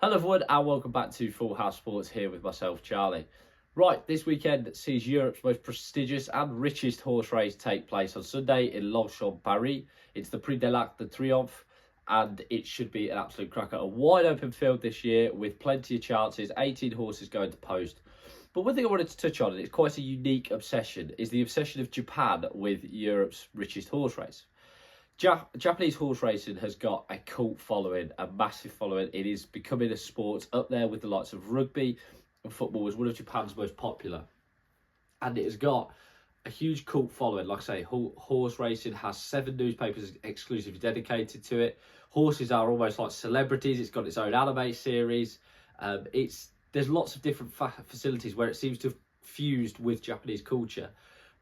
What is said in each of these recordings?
Hello everyone and welcome back to Full House Sports here with myself, Charlie. Right, this weekend sees Europe's most prestigious and richest horse race take place on Sunday in Longchamp, Paris. It's the Prix de l'Arc de Triomphe and it should be an absolute cracker. A wide open field this year with plenty of chances, 18 horses going to post. But one thing I wanted to touch on, and it's quite a unique obsession, is the obsession of Japan with Europe's richest horse race. Japanese horse racing has got a cult following, a massive following. It is becoming a sport up there with the likes of rugby and football as one of Japan's most popular. And it has got a huge cult following. Like I say, horse racing has 7 newspapers exclusively dedicated to it. Horses are almost like celebrities. It's got its own anime series. There's lots of different facilities where it seems to have fused with Japanese culture.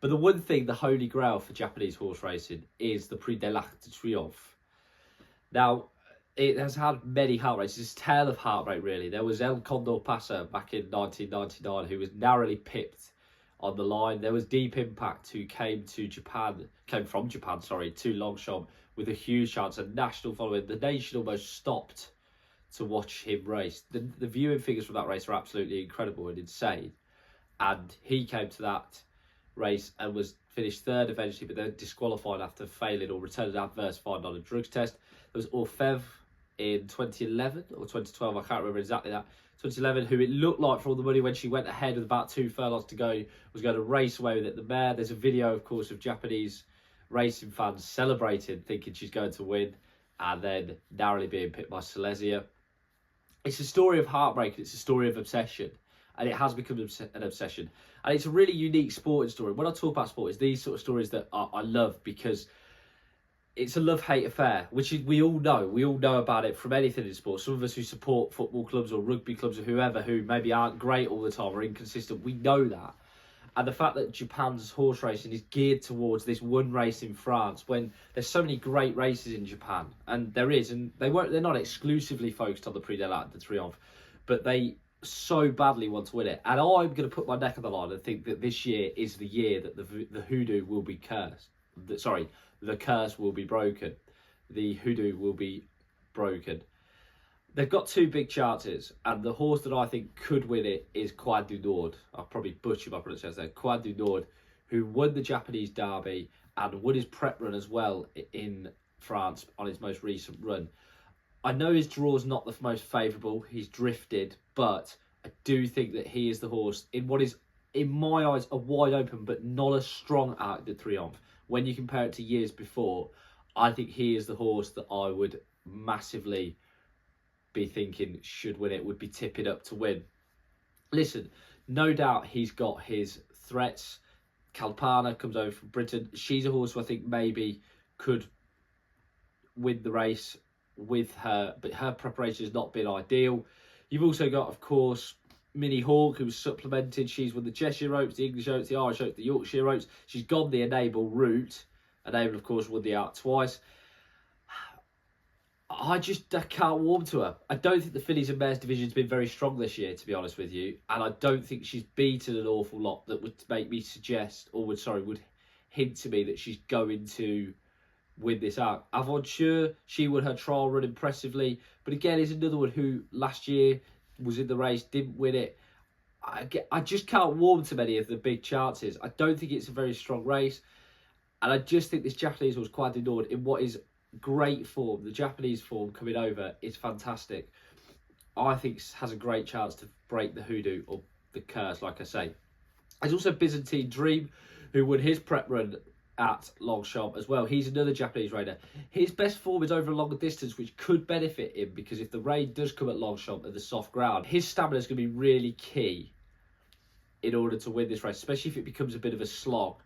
But the one thing, the holy grail for Japanese horse racing, is the Prix de l'Arc de Triomphe. Now, it has had many heart races. It's a tale of heartbreak, really. There was El Condor Pasa back in 1999 who was narrowly pipped on the line. There was Deep Impact who came from Japan to Longchamp with a huge chance, a national following. The nation almost stopped to watch him race. The viewing figures from that race are absolutely incredible and insane. And he came to that race and was finished third eventually, but then disqualified after failing or returning an adverse find on a drugs test. There was Orfev in 2011 or 2012, I can't remember exactly that. 2011, who it looked like for all the money when she went ahead with about 2 furlongs to go, was going to race away with it. The mare, there's a video, of course, of Japanese racing fans celebrating, thinking she's going to win, and then narrowly being pipped by Silesia. It's a story of heartbreak. It's a story of obsession. And it has become an obsession. And it's a really unique sporting story. When I talk about sport, it's these sort of stories that I love, because it's a love-hate affair, which we all know. We all know about it from anything in sport. Some of us who support football clubs or rugby clubs or whoever who maybe aren't great all the time or inconsistent, we know that. And the fact that Japan's horse racing is geared towards this one race in France, when there's so many great races in Japan, and there is, and they're not exclusively focused on the Prix de l'Arc de Triomphe, but they so badly want to win it. And I'm going to put my neck on the line and think that this year is the year that the hoodoo will be cursed. The curse will be broken. The hoodoo will be broken. They've got 2 big chances, and the horse that I think could win it is Croix Du Nord. I'll probably butcher my pronunciation there. Croix Du Nord, who won the Japanese Derby and won his prep run as well in France on his most recent run. I know his draw's not the most favourable. He's drifted, but I do think that he is the horse in what is, in my eyes, a wide open but not a strong Arc de Triomphe. When you compare it to years before, I think he is the horse that I would massively be thinking should win it, would be tipping up to win. Listen, no doubt he's got his threats. Kalpana comes over from Britain. She's a horse who I think maybe could win the race with her, but her preparation has not been ideal. You've also got, of course, Minnie Hawk, who's supplemented. She's won the Cheshire Oaks, the English Oaks, the Irish Oaks, the Yorkshire Oaks. She's gone the Enable route. Enable, of course, won the Arc twice. I can't warm to her. I don't think the fillies and mares division's been very strong this year, to be honest with you. And I don't think she's beaten an awful lot that would make me suggest, or would hint to me that she's going to win this Arc. Aventure, she won her trial run impressively, but again is another one who last year was in the race, didn't win it. I just can't warm to many of the big chances. I don't think it's a very strong race, and I just think this Japanese horse quite ignored in what is great form. The Japanese form coming over is fantastic. I think has a great chance to break the hoodoo or the curse, like I say. There's also Byzantine Dream, who won his prep run at Longchamp as well. He's another Japanese rider. His best form is over a longer distance, which could benefit him, because if the rain does come at Longchamp at the soft ground, his stamina is going to be really key in order to win this race, especially if it becomes a bit of a slog.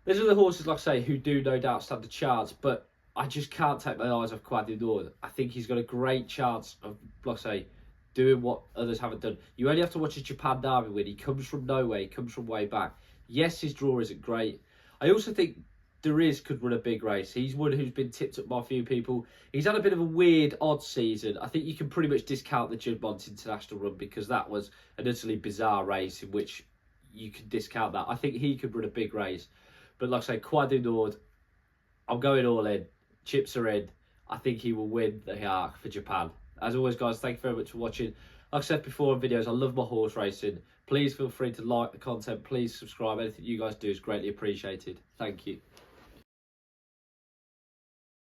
There's other horses, like I say, who do no doubt stand a chance, but I just can't take my eyes off Croix Du Nord. I think he's got a great chance of, like I say, doing what others haven't done. You only have to watch his Japan Derby win. He comes from nowhere. He comes from way back. Yes, his draw isn't great. I also think Deriz could run a big race. He's one who's been tipped up by a few people. He's had a bit of a weird, odd season. I think you can pretty much discount the Juddmonte International run, because that was an utterly bizarre race in which you can discount that. I think he could run a big race. But like I say, Croix Du Nord, I'm going all in. Chips are in. I think he will win the Arc for Japan. As always, guys, thank you very much for watching. Like I said before in videos, I love my horse racing. Please feel free to like the content. Please subscribe. Anything you guys do is greatly appreciated. Thank you.